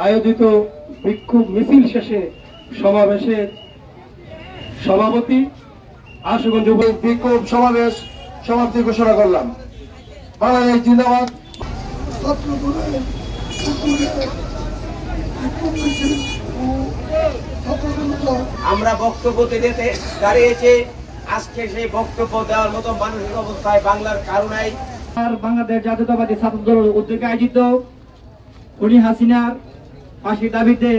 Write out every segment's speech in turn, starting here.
আয়োজিত বিক্ষোভ মিছিল শেষে সমাবেশের সভাপতি আশুগঞ্জ বিক্ষোভ সমাবেশ সমাপ্তি ঘোষণা করলাম। বাংলাদেশ জিন্দাবাদ। আমরা বক্তব্য দিতে দাঁড়িয়েছি। আজকে সেই বক্তব্য দেওয়ার মতো মানসিক অবস্থায় বাংলার কারণেই বাংলাদেশ জাতীয়তাবাদী ছাত্র দলের উদ্যোগে আয়োজিত খুনি হাসিনার ফাঁসির দাবিতে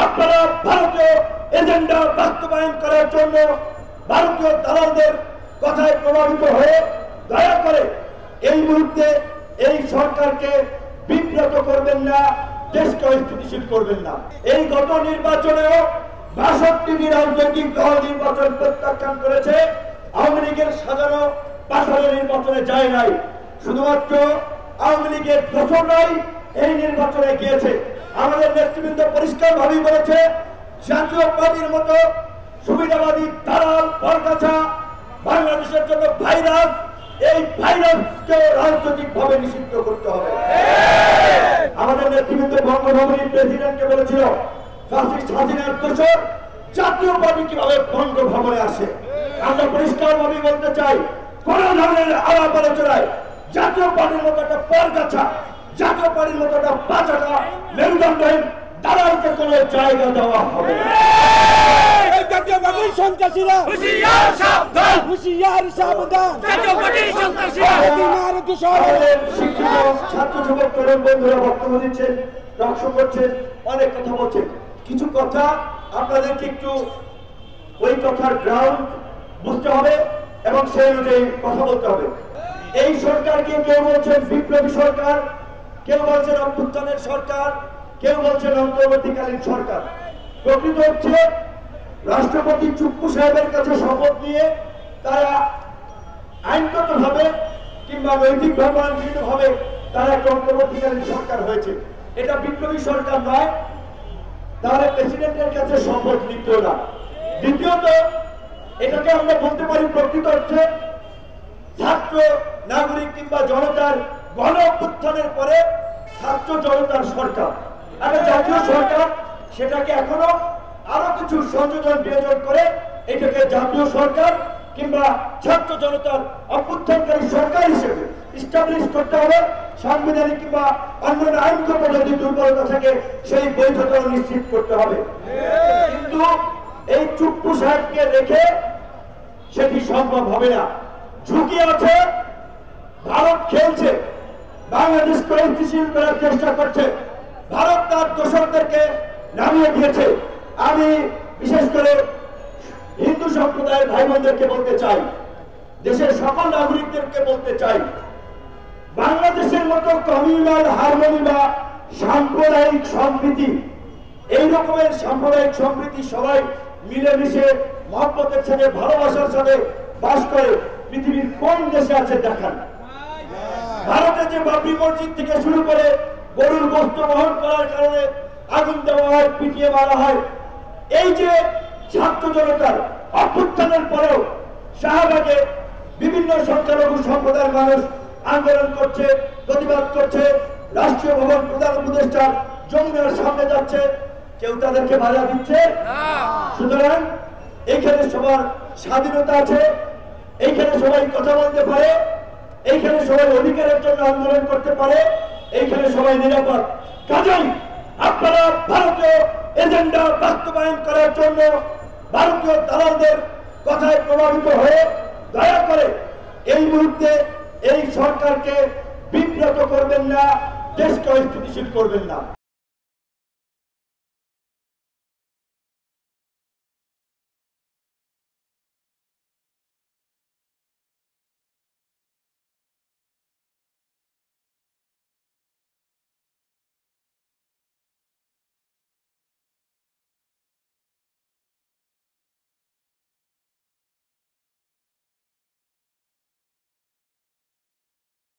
আপনারা ভারতীয় এজেন্ডা বাস্তবায়ন করার জন্য ভারতীয় দালালদের কথায় প্রভাবিত হয়ে দয়া করে এই মুহূর্তে এই সরকারকে বিব্রত করবেন না, দেশকে স্থিতিশীল করবেন না। এই গত নির্বাচনেও ৬২টি রাজনৈতিক দল নির্বাচন প্রত্যাখ্যান করেছে। আওয়ামী লীগের সাজানো পাঠানো নির্বাচনে যায় নাই, শুধুমাত্র আওয়ামী লীগের দোসররাই এই নির্বাচনে গিয়েছে। আমাদের নেতৃবৃন্দ পরিষ্কার ভাবেই বলেছে, জাতীয় পার্টির মতো সুবিধাবাদী দালাল বরগাছা বাংলাদেশের জন্য ভাইরাস, এই ভাইরাসকে রাজনৈতিক ভাবে নিষিদ্ধ করতে হবে। আমাদের নেতৃবৃন্দ বঙ্গভবনের প্রেসিডেন্টকে বলেছিল, ফ্যাসিস্ট হাসিনার দোসর জাতীয় পার্টি কিভাবে বঙ্গভবনে আসে। আমরা পরিষ্কার ভাবে বলতে চাই, কোন ধরনের আলাপ আলোচনায় জাতীয় পার্টির মতো একটা বরগাছা, জাতীয় পার্টির মতো একটা বাঁচাটা মেরুদণ্ডহীন দালালকে কোনো জায়গা দেওয়া হবে না। সন্ত্রাসীরা হুঁশিয়ার সাবধান, হুঁশিয়ার সাবধান। শিক্ষিত ছাত্র যুবক তরুণ বন্ধুরা বক্তব্য দিচ্ছেন, রক্ষ করছেন, অনেক কথা বলছেন। কিছু কথা আপনাদেরকে একটু ওই কথার গ্রাউন্ড বুঝতে হবে এবং সেই অনুযায়ী কথা বলতে হবে। এই সরকারকে কেউ বলছেন বিপ্লবী সরকার, কেউ বলছেন অভ্যুত্থানের সরকার, কেউ বলছেন অন্তর্বর্তীকালীন সরকার। প্রকৃত হচ্ছে রাষ্ট্রপতি চুপ্পু সাহেবের কাছে শপথ নিয়ে তারা আইনগতভাবে কিংবা নৈতিকভাবে আইনগতভাবে তারা একটা অন্তর্বর্তীকালীন সরকার হয়েছে। এটা বিপ্লবী সরকার নয়, তাহলে প্রেসিডেন্টের কাছে শপথ নিত না। দ্বিতীয়ত, এটাকে আমরা বলতে পারি প্রকৃত অর্থে ছাত্র নাগরিক কিংবা জনতার গণ অভ্যুত্থানের পরে ছাত্র জনতার সরকার, একটা জাতীয় সরকার। সেটাকে এখনো আরো কিছু সংযোজন বিয়োজন করে এটাকে জাতীয় সরকার কিংবা ছাত্র জনতার অভ্যুত্থানকারী সরকার হিসেবে ইস্টাবলিশ করতে হবে। সাংবিধানিক কিংবা অন্যান্য আইনগত যদি দুর্বলতা থাকে সেই বৈধতা নিশ্চিত করতে হবে। কিন্তু এই চুপ্পু সাহেবকে রেখে সেটি সম্ভব হবে না। ঝুঁকি আছে, ভারত খেলছে, বাংলাদেশকে স্থিতিশীল করার চেষ্টা করছে, ভারত তার দোসরদেরকে নামিয়ে দিয়েছে। আমি বিশেষ করে হিন্দু সম্প্রদায়ের ভাই বোনদেরকে বলতে চাই, দেশের সকল নাগরিকদেরকে বলতে চাই, বাংলাদেশের মতো কমিউনাল হারমোনি বা সাম্প্রদায়িক সম্প্রীতি, এই রকমের সাম্প্রদায়িক সম্প্রীতি সবাই মিলেমিশে মহব্বতের সাথে ভালোবাসার সাথে বাস করে পৃথিবীর কোন দেশে আছে দেখান। ভারতে যে বাবরি মসজিদ থেকে শুরু করে গরুর গোশত বহন করার কারণে আগুন দেওয়া হয়, পিটিয়ে মারা হয়, এই যে ছাত্র জনতার অভ্যুত্থানের পরেও শাহবাগে বিভিন্ন সংখ্যালঘু সম্প্রদায়ের মানুষ আন্দোলন করছে, প্রতিবাদ করছে, রাষ্ট্রীয় ভবন প্রধান উপদেষ্টার যমুনার সামনে যাচ্ছে, কেউ তাদেরকে বাধা দিচ্ছে? সুতরাং এইখানে সবার স্বাধীনতা আছে, এইখানে সবাই কথা বলতে পারে, এইখানে সবাই অধিকারের জন্য আন্দোলন করতে পারে, এইখানে সবাই নিরাপদ। কাজেই আপনারা ভারতীয় এজেন্ডা বাস্তবায়ন করার জন্য ভারতীয় দালালদের কথায় প্রভাবিত হয়ে দয়া করে এই মুহূর্তে এই সরকারকে বিব্রত করবেন না, দেশকে স্থিতিশীল করবেন না।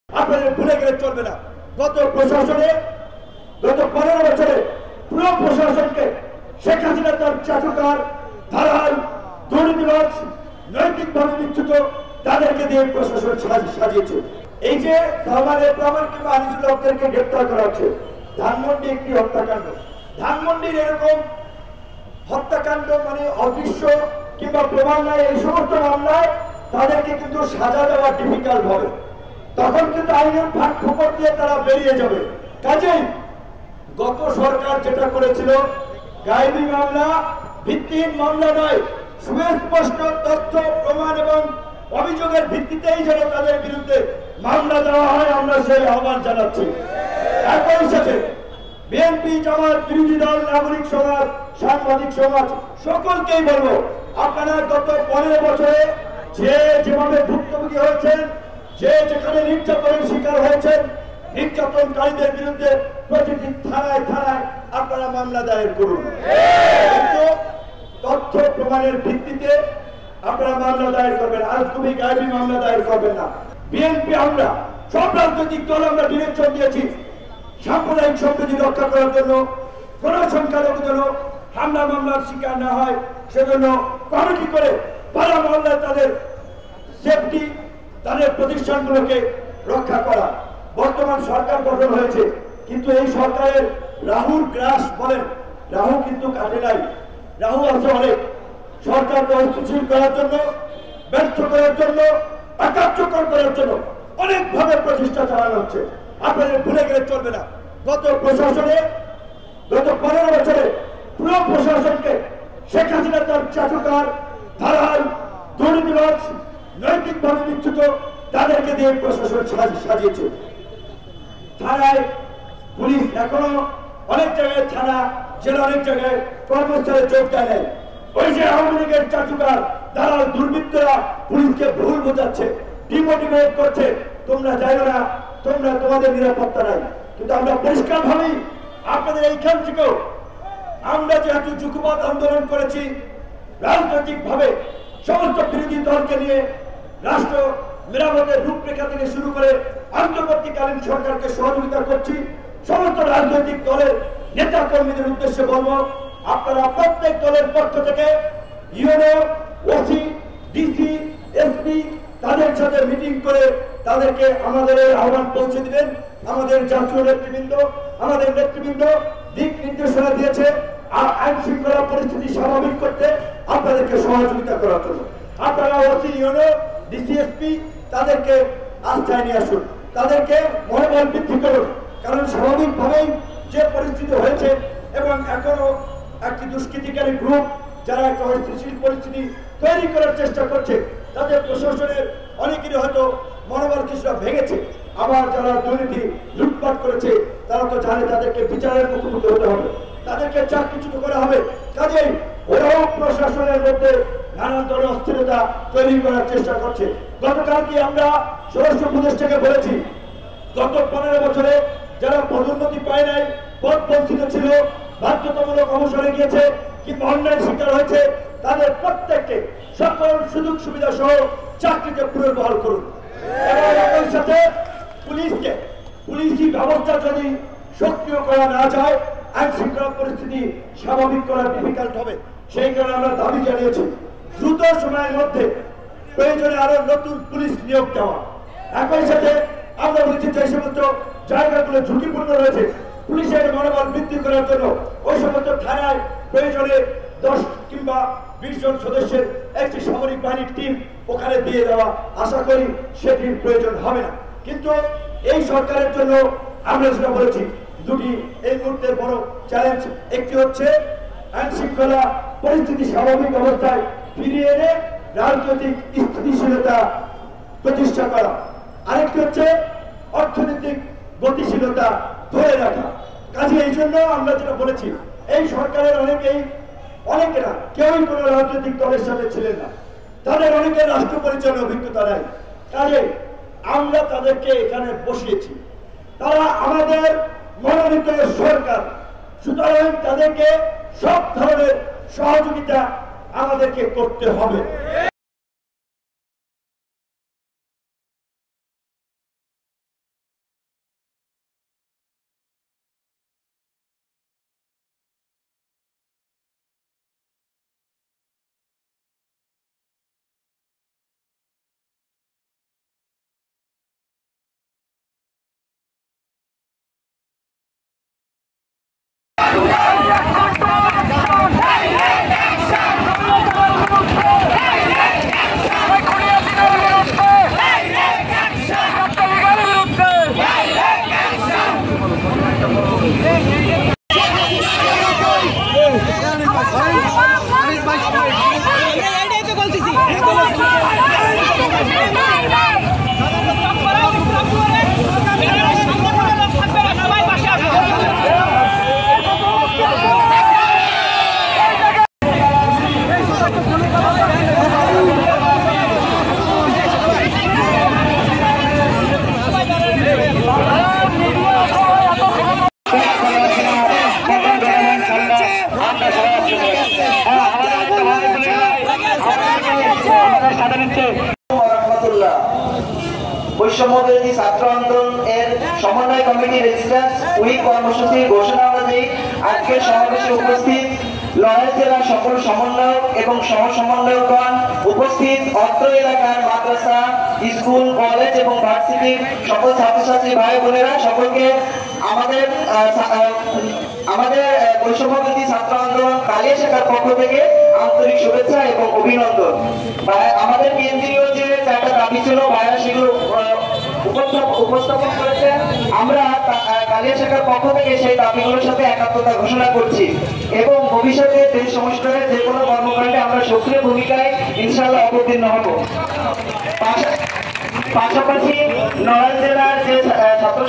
আপনাদের ভুলে গেলে চলবে না। গত প্রশাসনে, গত 15 বছরে পুরো প্রশাসনকে শেখ হাসিনা তার চাটুকার, ধারাল, দুর্নীতিবাজ, নৈতিকভাবে বিচ্যুত তাদেরকে দিয়ে প্রশাসন সাজিয়েছে। এই যে রহমান কিংবা আনিসুল হকদেরকে গ্রেপ্তার করা হচ্ছে, ধানমন্ডি একটি হত্যাকাণ্ড। ধানমন্ডির এরকম হত্যাকাণ্ড মানে অদৃশ্য কিংবা প্রমাণ নাই, এই সমস্ত মামলায় তাদেরকে কিন্তু সাজা দেওয়া ডিফিকাল্ট হবে। তখন কিন্তু আইনের ফাঁক ফোকর দিয়ে তারা বেরিয়ে যাবে। কাজেই গত সরকার যেটা করেছিল, গায়েবী মামলা, ভিত্তিহীন মামলা নয়, সুস্পষ্ট তথ্য প্রমাণ এবং অভিযোগের ভিত্তিতেই যেন তাদের বিরুদ্ধে মামলা দেওয়া হয়, আমরা সেই আহ্বান জানাচ্ছি। একই সাথে বিএনপি, জামাত, বিরোধী দল, নাগরিক সমাজ, সাংবাদিক সমাজ সকলকেই বলবো, আপনারা গত 15 বছরে যে যেভাবে ভুক্তভোগী হয়েছেন, যে যেখানে নির্যাতনের শিকার হয়েছেন, নির্যাতনকারীদের বিরুদ্ধে প্রতিটি থানায় থানায় আপনারা মামলা দায়ের করুন। কিন্তু তথ্য প্রমাণের ভিত্তিতে আপনারা মামলা দায়ের করবেন, আজগুবি গায়েবী মামলা দায়ের করবেন না। বিএনপি, আমরা সব রাজনৈতিক দল আমরা ডিরেকশন দিয়েছি, সাম্প্রদায়িক সম্প্রীতি রক্ষা করার জন্য, কোন সংখ্যালঘু যেন হামলা মামলার শিকার না হয় সেজন্য কমিটি করে পাড়া মহল্লায় তাদের সেফটি, তাদের প্রতিষ্ঠানগুলোকে রক্ষা করা। বর্তমান সরকার গঠন হয়েছে, কিন্তু এই সরকারের রাহুর গ্রাস বলেন, রাহু কিন্তু কাটে নাই, রাহু আছে অনেক। সরকারকে অস্থিতিশীল করার জন্য, ব্যর্থ করার জন্য, অকার্যকর করার জন্য অনেকভাবে প্রচেষ্টা চালানো হচ্ছে। আপনাদের ভুলে গেলে চলবে না। গত প্রশাসনে গত 15 বছরে পুরো প্রশাসনকে শেখ হাসিনা তার চাটুকার ধারাল দুর্নীতিবাজ নৈতিকভাবে বিচ্যুত তাদেরকে দিয়ে প্রশাসন সাজিয়েছে। থানায় পুলিশ এখনো অনেক জায়গায় থানা জেলা অনেক জায়গায় কর্মস্থলে যোগ দেয়। ওই যে আওয়ামী লীগের চাটুকার দালাল দুর্বৃত্তরা পুলিশকে ভুল বোঝাচ্ছে, ডিমোটিভেট করছে, তোমরা যাইও না, তোমরা তোমাদের নিরাপত্তা নাই। কিন্তু আমরা পরিষ্কার ভাবেই আপনাদের এইখান থেকেও আমরা যেহেতু যুগপৎ আন্দোলন করেছি, রাজনৈতিক ভাবে সমস্ত বিরোধী দলকে নিয়ে রাষ্ট্র মেরামতের রূপরেখা থেকে শুরু করে অন্তর্বর্তীকালীন সরকারকে সহযোগিতা করছি। সমস্ত রাজনৈতিক দলের নেতা কর্মীদের উদ্দেশ্যে বলবো, আপনারা প্রত্যেক দলের পক্ষ থেকে ইউনো, ওসি, ডিসি, এসপি তাদের সাথে মিটিং করে তাদেরকে আমাদের আহ্বান পৌঁছে দিবেন। আমাদের জাতীয় নেতৃবৃন্দ, আমাদের নেতৃবৃন্দ দিক নির্দেশনা দিয়েছে আইন শৃঙ্খলা পরিস্থিতি স্বাভাবিক করতে আপনাদেরকে সহযোগিতা করার জন্য। আপনারা ওসি, ইউনো, ডিসিএসপি তাদেরকে আস্থায় নিয়ে আসুন, তাদেরকে মনোবল বৃদ্ধি করুন। কারণ স্বাভাবিকভাবেই যে পরিস্থিতি হয়েছে এবং এখনো একটি দুষ্কৃতিকারী গ্রুপ যারা একটা অস্থিতিশীল পরিস্থিতি তৈরি করার চেষ্টা করছে, তাদের প্রশাসনের অনেকেরই হয়তো মনোবল কিছুটা ভেঙেছে। আবার যারা দুর্নীতি লুটপাট করেছে তারা তো জানে তাদেরকে বিচারের মুখোমুখি হতে হবে, তাদেরকে চাকরিচ্যুত করা হবে। কাজেই ওরাও প্রশাসনের মধ্যে নানান ধরনের অস্থিরতা তৈরি করার চেষ্টা করছে। গতকালকে আমরা স্বরাষ্ট্র উপদেষ্টাকে বলেছি, গত 15 বছরে যারা পদোন্নতি পায় নাই, পদ বঞ্চিত ছিল, বাধ্যতামূলক অবসরে গিয়েছে কিংবা অন্যায় শিকার হয়েছে, তাদের প্রত্যেককে সকল সুযোগ সুবিধা সহ চাকরিতে পুনর্বহাল করুন। এবং একই সাথে পুলিশি ব্যবস্থা যদি সক্রিয় করা না যায়, আইন শৃঙ্খলা পরিস্থিতি স্বাভাবিক করা ডিফিকাল্ট হবে। সেই কারণে আমরা দাবি জানিয়েছি দ্রুত সময়ের মধ্যে প্রয়োজনে আরো নতুন পুলিশ নিয়োগ দেওয়া। একই সাথে আমরা বলেছি যে সমস্ত জায়গাগুলো ঝুঁকিপূর্ণ রয়েছে, পুলিশের মনোবল বৃদ্ধি করার জন্য ওই সমস্ত থানায় প্রয়োজনে 10 কিংবা 20 জন সদস্যের একটি সামরিক বাহিনীর টিম ওখানে দিয়ে দেওয়া। আশা করি সেটির প্রয়োজন হবে না। কিন্তু এই সরকারের জন্য আমরা যেটা বলেছি, দুটি এই মুহূর্তের বড় চ্যালেঞ্জ, একটি হচ্ছে আইন শৃঙ্খলা পরিস্থিতি স্বাভাবিক অবস্থায় ফিরিয়ে এনে রাজনৈতিক স্থিতিশীলতা প্রতিষ্ঠা করা, আরেকটি হচ্ছে অর্থনৈতিক গতিশীলতা ধরে রাখা। কাজে এই জন্য আমরা যেটা বলেছি, এই সরকারের অনেকেরা কেউই কোনো রাজনৈতিক দলের সাথে ছিলেন না, তাদের অনেকের রাষ্ট্র পরিচালনার অভিজ্ঞতা নাই। কাজে আমরা তাদেরকে এখানে বসিয়েছি, তারা আমাদের মনোনীত সরকার, সুতরাং তাদেরকে সব ধরনের সহযোগিতা আমাদেরকে করতে হবে। বৈষম্যবিরোধী ছাত্র আন্দোলন এর সমন্বয় কমিটি রেজিস্ট্যান্স উইক কর্মসূচি ঘোষণা অনুযায়ী আজকের সমাবেশে উপস্থিত লড়াই জেলার সকল সমন্বয়ক এবং সহ সমন্বয়কগণ, উপস্থিত অত্র এলাকার মাদ্রাসা, স্কুল, কলেজ এবং ভার্সিটির সকল ছাত্রছাত্রী ভাই বোনেরা, সকলকে আমাদের বৈষম্যবিরোধী ছাত্র আন্দোলন কালিয়া শাখার পক্ষ থেকে আন্তরিক শুভেচ্ছা এবং অভিনন্দন। আমাদের কেন্দ্রীয় যে 4টা দাবি ছিল ভাইরা সেগুলো উপস্থাপন করেছেন। আমরা কালিয়া শাখার পক্ষ থেকে সেই দাবিগুলোর সাথে একাত্মতা ঘোষণা করছি এবং ভবিষ্যতে দেশ সংস্কারের যে কোনো কর্মকাণ্ডে আমরা সক্রিয় ভূমিকায় ইনশাআল্লাহ অবতীর্ণ হব। পাশাপাশি নড়াইল জেলার যে ছাত্র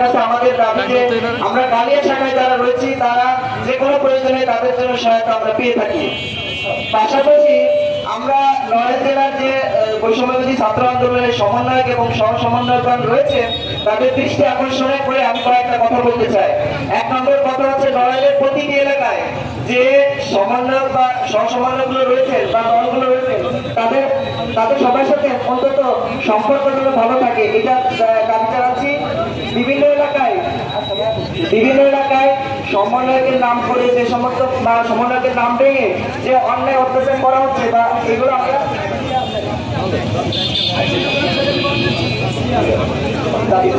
কাছে আমাদের দাবি যে আমরা কালিয়া শাখায় যারা রয়েছি তারা যে কোনো প্রয়োজনে তাদের জন্য সহায়তা আমরা পেয়ে থাকি। পাশাপাশি আমরা নড়াইল জেলার যে বৈষম্যবিরোধী ছাত্র আন্দোলনের সমন্বয়ক এবং সহ সমন্বয়কগণ রয়েছে তাদের দৃষ্টি আকর্ষণে করে আমি কয়েকটা কথা বলতে চাই। 1 নম্বর কথা হচ্ছে নড়াইলের প্রতিটি এলাকায় যে সমন্বয়ক বা সহ সমন্বয়কগুলো রয়েছে বা দলগুলো রয়েছে তাদের সবার সাথে অন্তত সম্পর্ক যেন ভালো থাকে এটা দাবি জানাচ্ছি। বিভিন্ন এলাকায় সমন্বয়কের নাম করে যে সমস্ত বা সমন্বয়কের নাম ভেঙে যে অন্যায় অত্যাচার করা হচ্ছে বা এগুলো আমরা দাবি